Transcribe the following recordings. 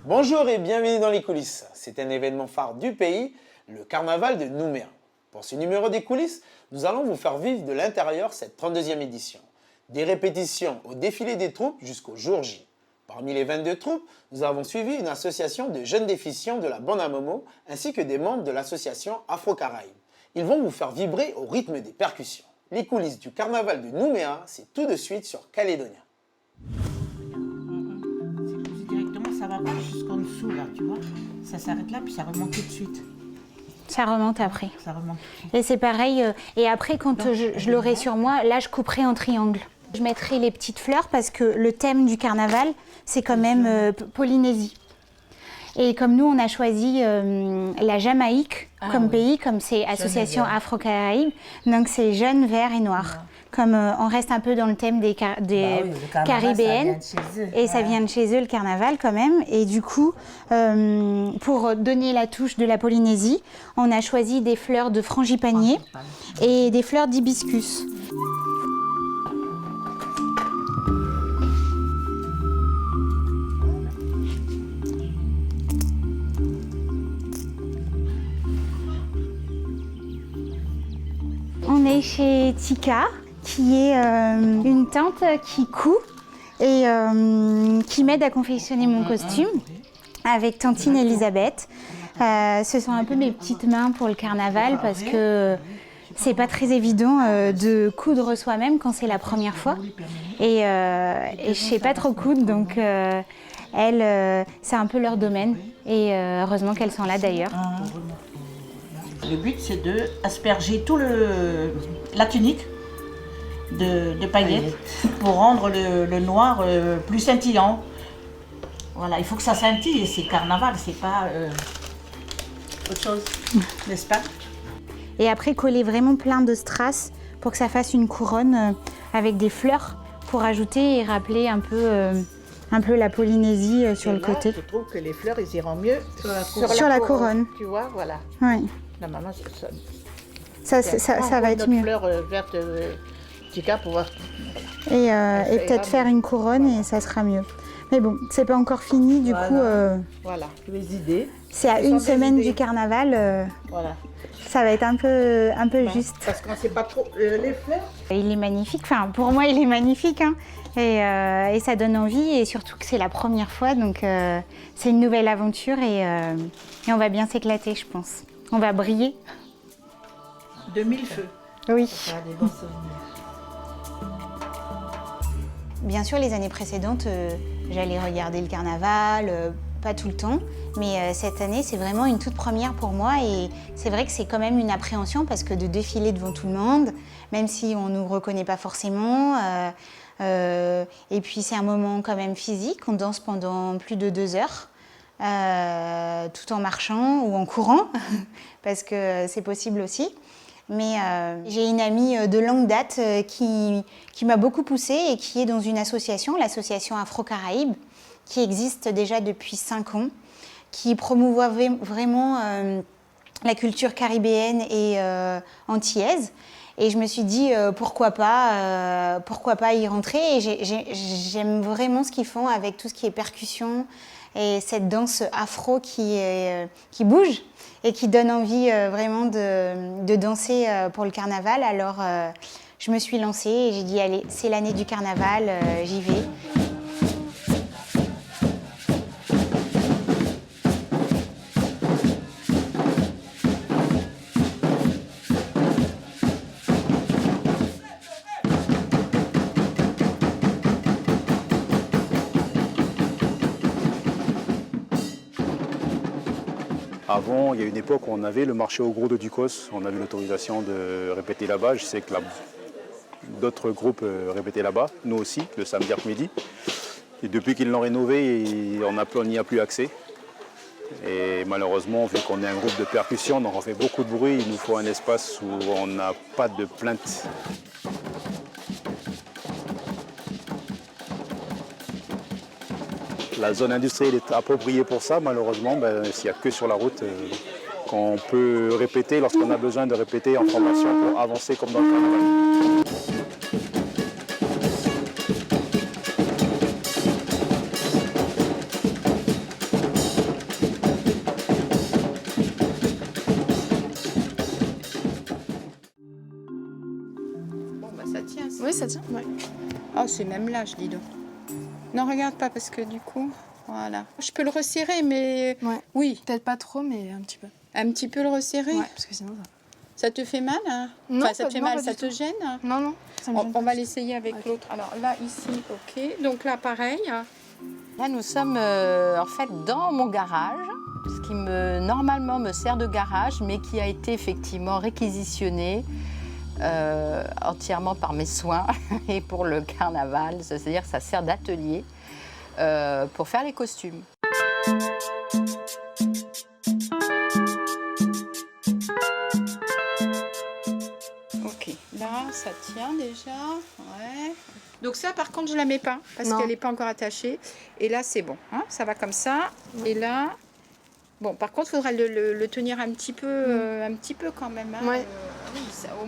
Bonjour et bienvenue dans les coulisses. C'est un événement phare du pays, le carnaval de Nouméa. Pour ce numéro des coulisses, nous allons vous faire vivre de l'intérieur cette 32e édition. Des répétitions au défilé des troupes jusqu'au jour J. Parmi les 22 troupes, nous avons suivi une association de jeunes déficients de la bande à Momo ainsi que des membres de l'association Afro-Caraïbes. Ils vont vous faire vibrer au rythme des percussions. Les coulisses du carnaval de Nouméa, c'est tout de suite sur Calédonia. Ça va pas jusqu'en dessous là, tu vois. Ça s'arrête là puis ça remonte tout de suite. Ça remonte après. Ça remonte. Et c'est pareil. Et après, quand je l'aurai sur moi, là, je couperai en triangle. Je mettrai les petites fleurs parce que le thème du carnaval, c'est quand même Polynésie. Et comme nous, on a choisi la Jamaïque comme pays, comme c'est Association Afro-Caraïbes, donc c'est jaune, vert et noir. Ouais. Comme on reste un peu dans le thème des caribéennes, et ça vient de chez eux le carnaval quand même. Et du coup, pour donner la touche de la Polynésie, on a choisi des fleurs de frangipanier et des fleurs d'hibiscus. On est chez Tika, qui est une tante qui coud et qui m'aide à confectionner mon costume avec tantine Elisabeth. Ce sont un peu mes petites mains pour le carnaval parce que c'est pas très évident de coudre soi-même quand c'est la première fois. Et je sais pas trop coudre, donc elles, c'est un peu leur domaine. Et heureusement qu'elles sont là d'ailleurs. Le but, c'est d'asperger tout la tunique de paillettes pour rendre le noir plus scintillant. Voilà, il faut que ça scintille, c'est carnaval, c'est pas autre chose, n'est-ce pas? Et après, coller vraiment plein de strass pour que ça fasse une couronne avec des fleurs pour ajouter et rappeler un peu la Polynésie sur le côté. Je trouve que les fleurs, ils iront mieux sur la couronne. Tu vois, voilà. Oui. La maman, ça va être mieux. Fleur verte Tika pour voir. Et peut-être faire une couronne et ça sera mieux. Mais bon, c'est pas encore fini, du coup. Voilà, les idées. C'est à une semaine du carnaval. Voilà. Ça va être un peu juste. Parce qu'on ne sait pas trop les fleurs. Il est magnifique. Enfin, pour moi, il est magnifique. Hein. Et ça donne envie. Et surtout que c'est la première fois. Donc, c'est une nouvelle aventure. Et on va bien s'éclater, je pense. On va briller. 2000 feux. Oui. Des bons souvenirs. Bien sûr, les années précédentes, j'allais regarder le carnaval, pas tout le temps. Mais cette année, c'est vraiment une toute première pour moi. Et c'est vrai que c'est quand même une appréhension parce que de défiler devant tout le monde, même si on ne nous reconnaît pas forcément. Et puis, c'est un moment quand même physique. On danse pendant plus de 2 heures. Tout en marchant ou en courant, parce que c'est possible aussi. Mais j'ai une amie de longue date qui m'a beaucoup poussée et qui est dans une association, l'association Afro-Caraïbes, qui existe déjà depuis 5 ans, qui promouvoit vraiment la culture caribéenne et antillaise. Et je me suis dit, pourquoi pas y rentrer. Et j'aime vraiment ce qu'ils font avec tout ce qui est percussion, et cette danse afro qui bouge et qui donne envie vraiment de danser pour le carnaval. Alors je me suis lancée et j'ai dit allez, c'est l'année du carnaval, j'y vais. Avant, il y a une époque où on avait le marché au gros de Ducos. On avait l'autorisation de répéter là-bas. Je sais que d'autres groupes répétaient là-bas, nous aussi, le samedi après-midi. Et depuis qu'ils l'ont rénové, on n'y a plus accès. Et malheureusement, vu qu'on est un groupe de percussion, donc on fait beaucoup de bruit, il nous faut un espace où on n'a pas de plainte. La zone industrielle est appropriée pour ça, malheureusement, s'il n'y a que sur la route qu'on peut répéter lorsqu'on a besoin de répéter en formation pour avancer comme dans le carnaval. Oh, c'est même l'âge, dis donc. Non, regarde pas parce que du coup, voilà. Je peux le resserrer, mais Ouais. oui, Peut-être pas trop, mais un petit peu. un petit peu le resserrer. Ouais, parce que sinon ça... Ça te fait mal hein? Non, Enfin, ça pas- te fait non, mal, pas ça du te tout. gêne? Non, non, ça me gêne On pas. va l'essayer avec l'autre. Alors là, ici, ok. Donc là, pareil. Là, nous sommes en fait dans mon garage, ce qui normalement me sert de garage, mais qui a été effectivement réquisitionné entièrement par mes soins et pour le carnaval. C'est-à-dire que ça sert d'atelier pour faire les costumes. Ok, là, ça tient déjà. Ouais. Donc ça, par contre, je la mets pas parce Non. qu'elle n'est pas encore attachée. Et là, c'est bon. Hein, ça va comme ça. Et là, bon, par contre, il faudra le tenir un petit peu quand même. Hein. Ouais. Oui, ça, au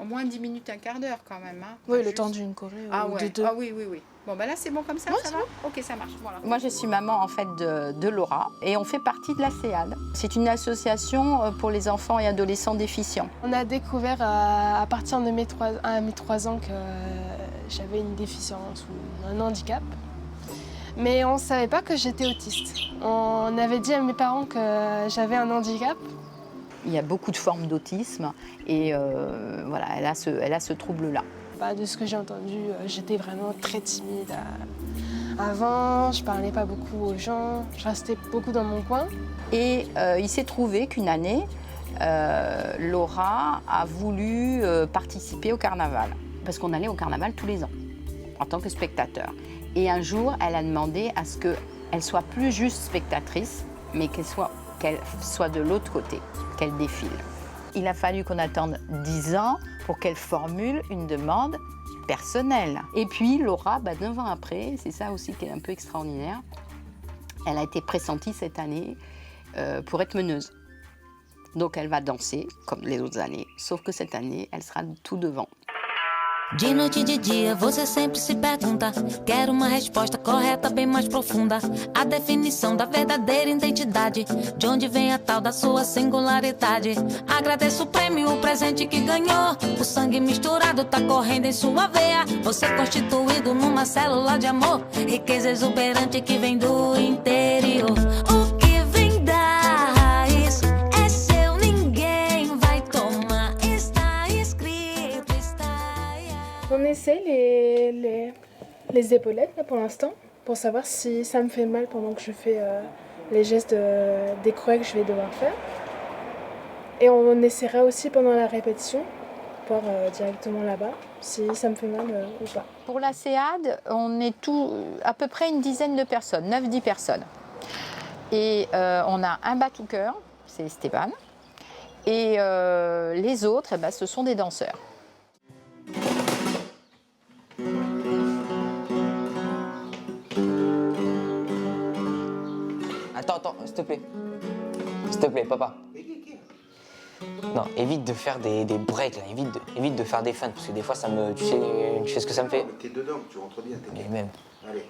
moins 10 minutes, un quart d'heure quand même. Hein. Oui, Pas le juste- temps d'une choré Ah ou ouais. de deux. Ah oui, oui, oui. Bon, bah là, c'est bon comme ça, Ouais, ça c'est va. Ok, ça marche. Voilà. Moi, je suis maman en fait de Laura et on fait partie de la CEAD. C'est une association pour les enfants et adolescents déficients. On a découvert à partir de mes 3 ans que j'avais une déficience ou un handicap. Mais on ne savait pas que j'étais autiste. On avait dit à mes parents que j'avais un handicap. Il y a beaucoup de formes d'autisme et voilà, elle a ce trouble-là. Bah, de ce que j'ai entendu, j'étais vraiment très timide. Avant, je parlais pas beaucoup aux gens, je restais beaucoup dans mon coin. Et il s'est trouvé qu'une année, Laura a voulu participer au carnaval. Parce qu'on allait au carnaval tous les ans, en tant que spectateur. Et un jour, elle a demandé à ce qu'elle soit plus juste spectatrice, mais qu'elle soit de l'autre côté, qu'elle défile. Il a fallu qu'on attende 10 ans pour qu'elle formule une demande personnelle. Et puis Laura, 9 ans après, c'est ça aussi qui est un peu extraordinaire, elle a été pressentie cette année pour être meneuse. Donc elle va danser comme les autres années, sauf que cette année, elle sera tout devant. De noite e de dia, você sempre se pergunta. Quero uma resposta correta, bem mais profunda. A definição da verdadeira identidade. De onde vem a tal da sua singularidade. Agradeço o prêmio, o presente que ganhou. O sangue misturado tá correndo em sua veia. Você constituído numa célula de amor. Riqueza exuberante que vem do interior. O que vem da raiz é seu, ninguém vai tomar. Está escrito, está... On essaie les épaulettes là, pour l'instant, pour savoir si ça me fait mal pendant que je fais les gestes des croix que je vais devoir faire. Et on essaiera aussi pendant la répétition, voir directement là-bas, si ça me fait mal ou pas. Pour la CEAD, on est à peu près une dizaine de personnes, 9-10 personnes. Et on a un batouqueur, c'est Stéphane, et les autres, ce sont des danseurs. Attends, s'il te plaît. S'il te plaît, papa. Non, évite de faire des breaks, là. Évite de faire des feintes, parce que des fois, ça me... Tu sais ce que ça me fait? T'es dedans, tu rentres bien, Mais même. Allez.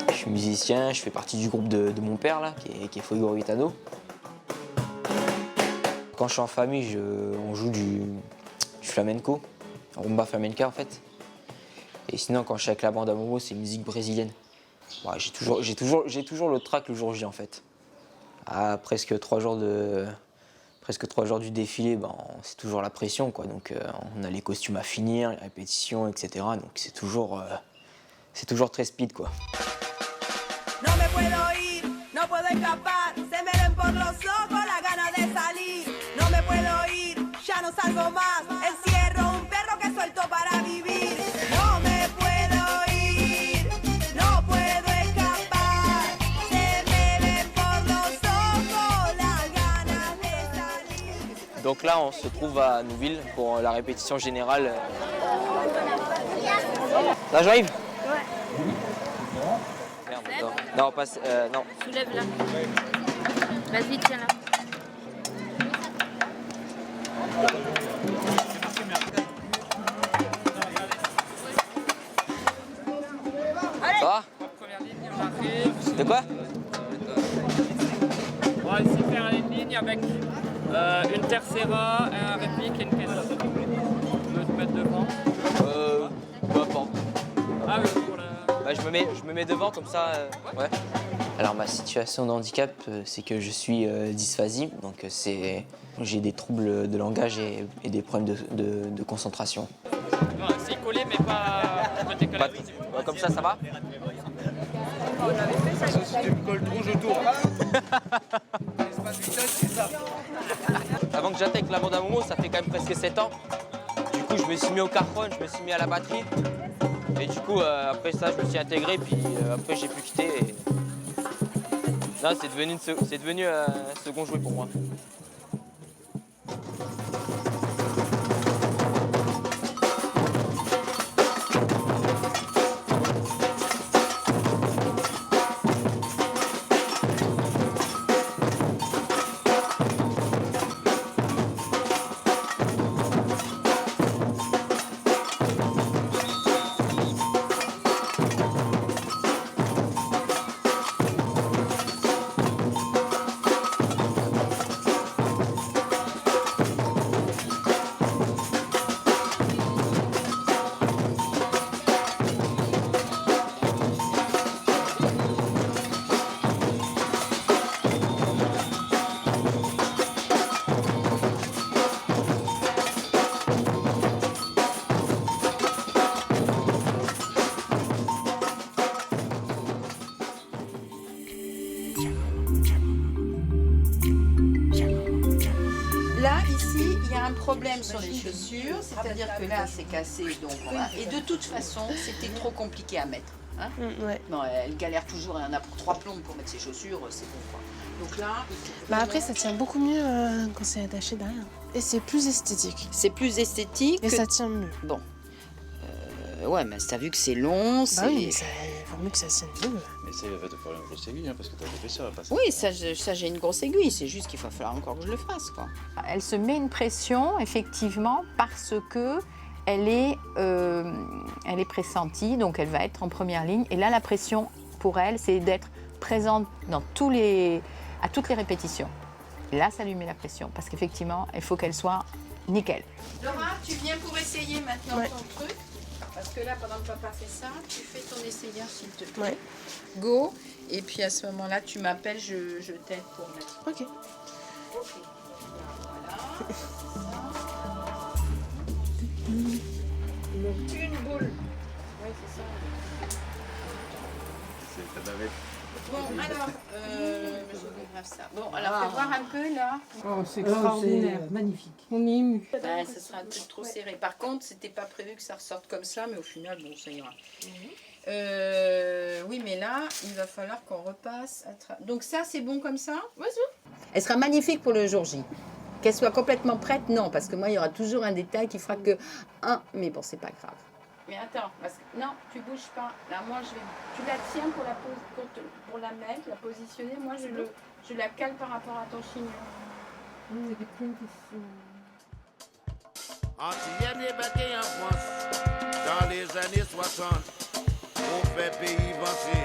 Je suis musicien, je fais partie du groupe de mon père, là, qui est Fuego Gitano. Quand je suis en famille, on joue du flamenco, rumba flamenca en fait. Et sinon, quand je suis avec la bande à Momo, c'est musique brésilienne. Ouais, j'ai toujours le trac le jour J en fait. À presque 3 jours du défilé, c'est toujours la pression quoi. Donc on a les costumes à finir, les répétitions, etc. Donc c'est toujours très speed quoi. No me puedo ir, no puedo escapar, se me ven por los ojos la gana de salir. No me puedo ir, ya no salgo más, encierro un perro que suelto para vivir. No me puedo ir, no puedo escapar, se me ven por los ojos las ganas de salir. Donc là, on se trouve à Nouville pour la répétition générale. Là, j'arrive. Ouais. Merde, non, on passe. Non. Soulève là. Vas-y, tiens là. Ça va? De quoi? va ici faire une ligne avec une tercera, un réplique et une caisse. Tu veux te mettre devant? Peu importe. Ah oui, pour la... Bah, je me mets devant comme ça. Ouais. Alors ma situation de handicap, c'est que je suis dysphasique, donc j'ai des troubles de langage et des problèmes de concentration. Non, c'est collé mais pas... Comme ça va? Ça, tu me colles trop, je tourne. Avant que j'attaque la bande à Momo, ça fait quand même presque 7 ans. Du coup, je me suis mis au carphone, je me suis mis à la batterie. Et du coup, après ça, je me suis intégré, puis après, j'ai pu quitter. Et... Non, c'est devenu un second jouet pour moi. Là, ici, il y a un problème sur les chaussures, c'est-à-dire que là, c'est cassé, donc voilà. Et de toute façon, c'était trop compliqué à mettre. Hein non, elle galère toujours, elle en a pour 3 plombes pour mettre ses chaussures, c'est bon quoi. Donc là, Bah après, ça tient beaucoup mieux quand c'est attaché derrière. Et c'est plus esthétique. c'est plus esthétique. Et que- ça tient mieux. Bon. Ouais, mais t'as vu que c'est long, c'est... Bah oui, mais il vaut mieux que ça tienne mieux. Mais ça, il va te faire une grosse aiguille, hein, parce que t'as fait ça, pas ça. Oui, ça j'ai une grosse aiguille, c'est juste qu'il va falloir encore que je le fasse, quoi. Elle se met une pression, effectivement, parce que elle est pressentie, donc elle va être en première ligne. Et là, la pression, pour elle, c'est d'être présente à toutes les répétitions. Et là, ça lui met la pression, parce qu'effectivement, il faut qu'elle soit nickel. Laura, tu viens pour essayer maintenant ton truc. Parce que là, pendant que papa fait ça, tu fais ton essayage, s'il te plaît. Ouais. Go. Et puis à ce moment-là, tu m'appelles, je t'aide pour mettre. Ok. Une boule. Oui, c'est ça. C'est ta bavette. Bon, alors, je vais grave ça. Bon, alors, fais voir un peu là. Oh, c'est extraordinaire, magnifique. On est ému. Ben, ça sera un peu trop serré. Par contre, c'était pas prévu que ça ressorte comme ça, mais au final, bon, ça ira. Oui, mais là, il va falloir qu'on repasse. Donc ça, c'est bon comme ça? Oui, c'est bon. Elle sera magnifique pour le jour J. Qu'elle soit complètement prête, non, parce que moi, il y aura toujours un détail qui fera que mais bon, c'est pas grave. Mais attends, parce que non, tu bouges pas. Là, moi, tu la tiens pour la mettre, la positionner. Moi, je la cale par rapport à ton chignon. Antillais débarqué en France dans les années 60. On fait pays avancer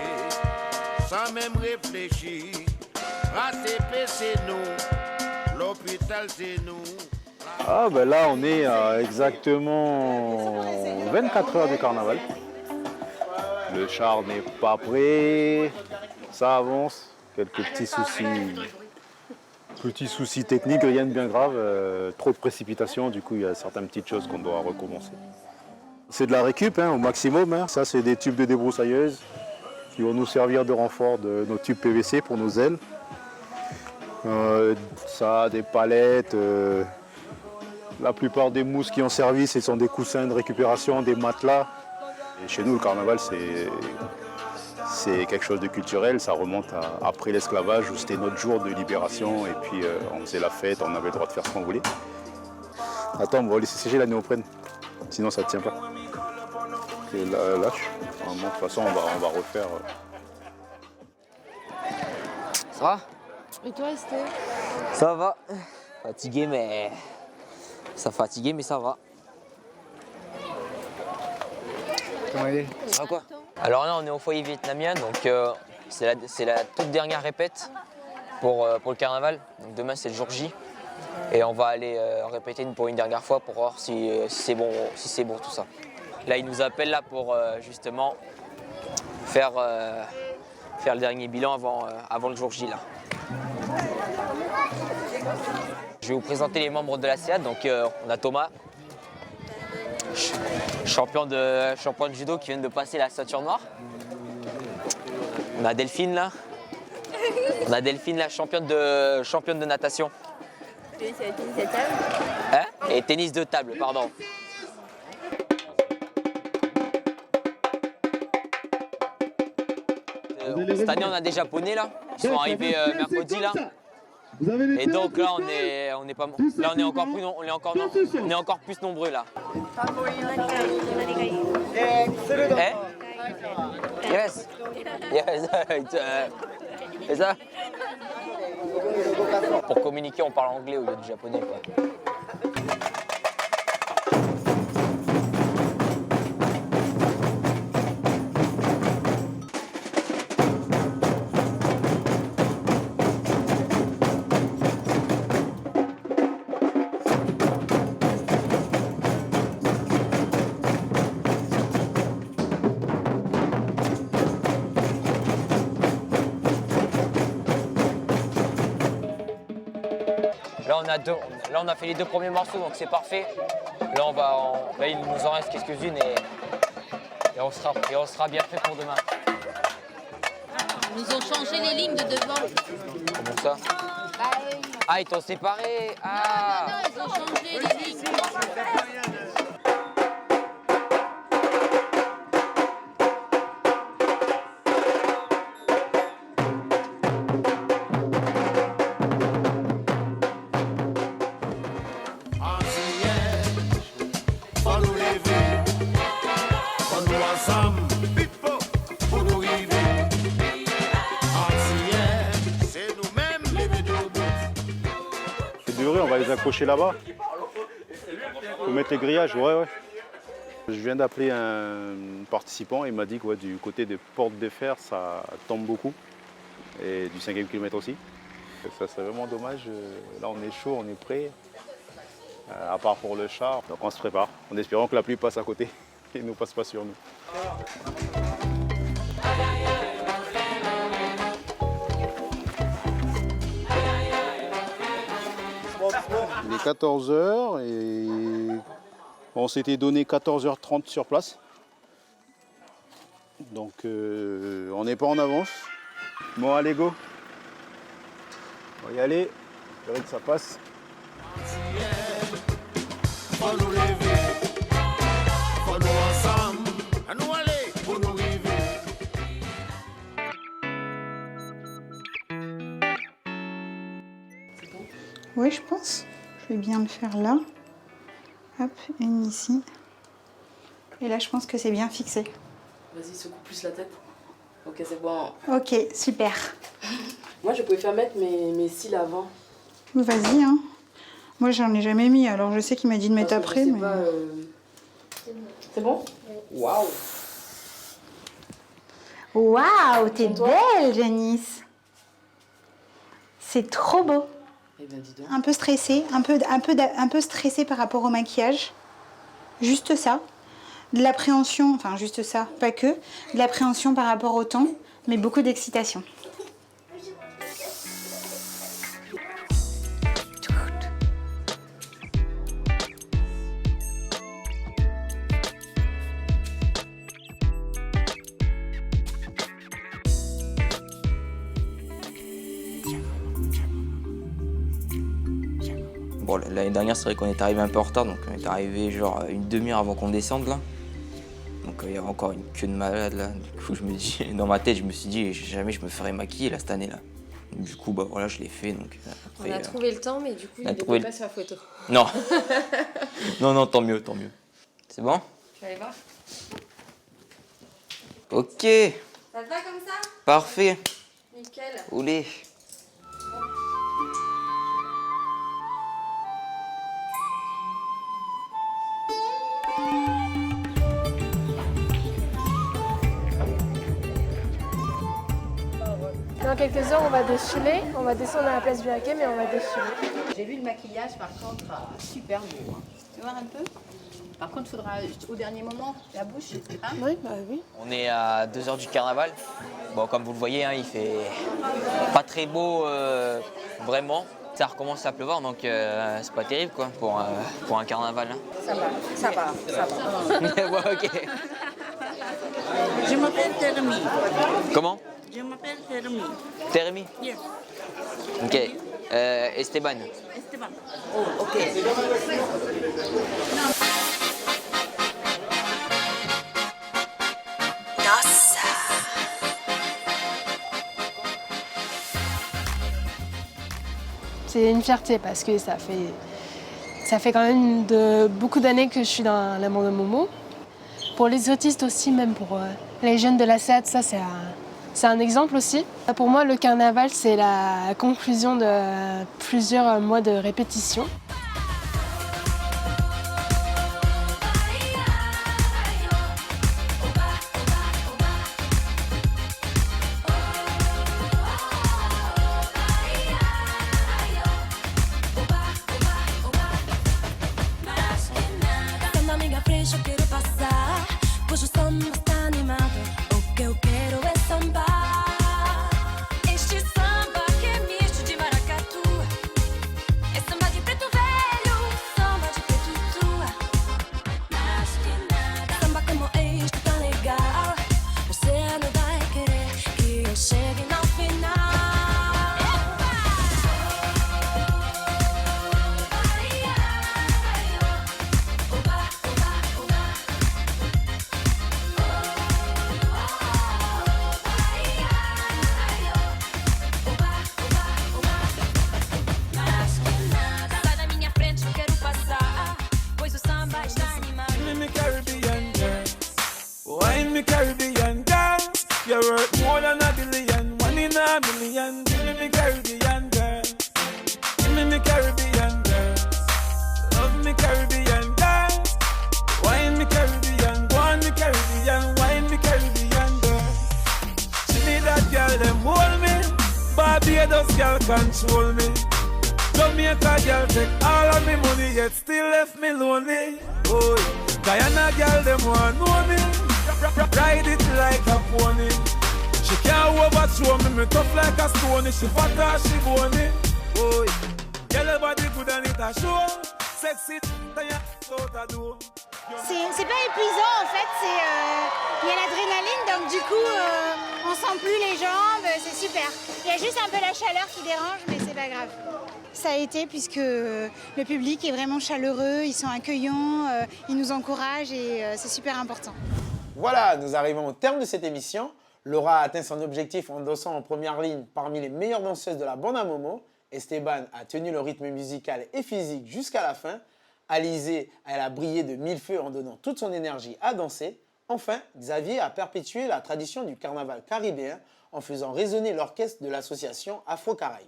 sans même réfléchir. ACP c'est nous, l'hôpital c'est nous. Ah ben là on est à exactement 24 heures du carnaval. Le char n'est pas prêt, ça avance, quelques petits soucis techniques, rien de bien grave, trop de précipitations, du coup il y a certaines petites choses qu'on doit recommencer. C'est de la récup au maximum, ça c'est des tubes de débroussailleuse qui vont nous servir de renfort de nos tubes PVC pour nos ailes. Ça, des palettes. La plupart des mousses qui ont servi, ce sont des coussins de récupération, des matelas. Et chez nous, le carnaval, c'est quelque chose de culturel. Ça remonte après l'esclavage, où c'était notre jour de libération. Et puis, on faisait la fête, on avait le droit de faire ce qu'on voulait. Attends, on va laisser sécher la néoprène. Sinon, ça ne tient pas. Et là, lâche. De toute façon, on va refaire. Ça va? Et toi, Esther? Ça va. Fatigué, mais... Ça fatigue, mais ça va. Comment il est? Ça va quoi? Alors là, on est au foyer vietnamien, donc c'est la toute dernière répète. pour le carnaval. Donc demain c'est le jour J. Et on va aller répéter pour une dernière fois pour voir si c'est bon tout ça. Là ils nous appellent là pour justement faire le dernier bilan avant le jour J là. Je vais vous présenter les membres de la SEAD. Donc on a Thomas, champion de judo qui vient de passer la ceinture noire. On a Delphine là. Championne de natation. C'est le tennis de table. Hein? Et tennis de table, pardon. Cette année, on a des Japonais là. Ils sont arrivés mercredi là. Et donc là, on est encore plus nombreux là. Eh? Yes. C'est ça? Pour communiquer, on parle anglais au lieu de japonais, quoi. Là, on a fait les 2 premiers morceaux, donc c'est parfait. Là, il nous en reste quelques-unes et on sera bien fait pour demain. Ils nous ont changé les lignes de devant. Comment ça? Ah, ils t'ont séparés. Ah. Non, ils ont changé les lignes. On va les accrocher là-bas. Faut mettre les grillages, ouais. Je viens d'appeler un participant, il m'a dit que ouais, du côté des portes de fer, ça tombe beaucoup. Et du 5e kilomètre aussi. Ça serait vraiment dommage. Là, on est chaud, on est prêt. À part pour le char, donc on se prépare. En espérant que la pluie passe à côté et ne passe pas sur nous. Il est 14h et on s'était donné 14h30 sur place. Donc on n'est pas en avance. Bon, allez, go. On va y aller. J'espère que ça passe. Oui, je pense. Je vais bien le faire là. Hop, une ici. Et là, je pense que c'est bien fixé. Vas-y, secoue plus la tête. Ok, c'est bon. Ok, super. Moi, je préfère mettre mes cils avant. Vas-y, hein. Moi, j'en ai jamais mis, alors je sais qu'il m'a dit de mettre après. Mais... C'est bon? Waouh! Waouh, t'es belle, Janice. C'est trop beau. Eh ben, dis donc. Un peu stressée, un peu stressée par rapport au maquillage. Juste ça. De l'appréhension, enfin juste ça, pas que. De l'appréhension par rapport au temps, mais beaucoup d'excitation. Bon, l'année dernière, c'est vrai qu'on est arrivé un peu en retard, donc on est arrivé genre une demi-heure avant qu'on descende là. Donc il y avait encore une queue de malade là. Du coup, je me dis, dans ma tête, je me suis dit, jamais je me ferais maquiller là cette année là. Du coup, bah voilà, je l'ai fait. Donc, après, on a trouvé le temps, mais du coup, il n'était pas sur la photo. Non. non, tant mieux, tant mieux. C'est bon? Tu vas aller voir? Ok. Ça te va comme ça? Parfait. Nickel. Oulé. Non, Dans quelques heures, on va défiler. On va descendre à la place du Hakem et on va défiler. J'ai vu le maquillage, par contre, super beau. Tu vois un peu? Par contre, il faudra au dernier moment la bouche. Hein? Oui, bah oui. On est à 2 heures du carnaval. Bon, comme vous le voyez, hein, il fait pas très beau vraiment. Ça recommence à pleuvoir, donc c'est pas terrible quoi pour un carnaval. Hein. Ça va. Bon, ok. Je m'appelle Termi. Comment? Je m'appelle Termi. Termi? Yes. Ok. Esteban. Esteban. Oh, ok. C'est une fierté parce que ça fait quand même beaucoup d'années que je suis dans la bande à Momo. Pour les autistes aussi, même pour les jeunes de la SEAD, ça c'est un exemple aussi. Pour moi, le carnaval, c'est la conclusion de plusieurs mois de répétition. Barbados girl control me. Jamaica girl take all of me money, yet still left me lonely. Oh, Guyana girl them want know me. Ride it like a pony. She can't overthrow me, me tough like a stone. She fat or she bony. Oh, girl her body good and it a show. Sexy, c'est pas épuisant en fait, il y a l'adrénaline donc du coup on sent plus les jambes, c'est super. Il y a juste un peu la chaleur qui dérange mais c'est pas grave. Ça a été puisque le public est vraiment chaleureux, ils sont accueillants, ils nous encouragent et c'est super important. Voilà, nous arrivons au terme de cette émission. Laura a atteint son objectif en dansant en première ligne parmi les meilleures danseuses de la bande à Momo. Esteban a tenu le rythme musical et physique jusqu'à la fin. Alizée, elle a brillé de mille feux en donnant toute son énergie à danser. Enfin, Xavier a perpétué la tradition du carnaval caribéen en faisant résonner l'orchestre de l'association Afro-Caraïbes.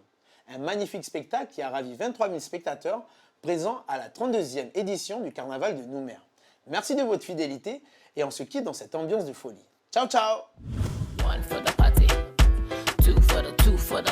Un magnifique spectacle qui a ravi 23 000 spectateurs présents à la 32e édition du carnaval de Nouméa. Merci de votre fidélité et on se quitte dans cette ambiance de folie. Ciao, ciao! 1 for the party, 2 for the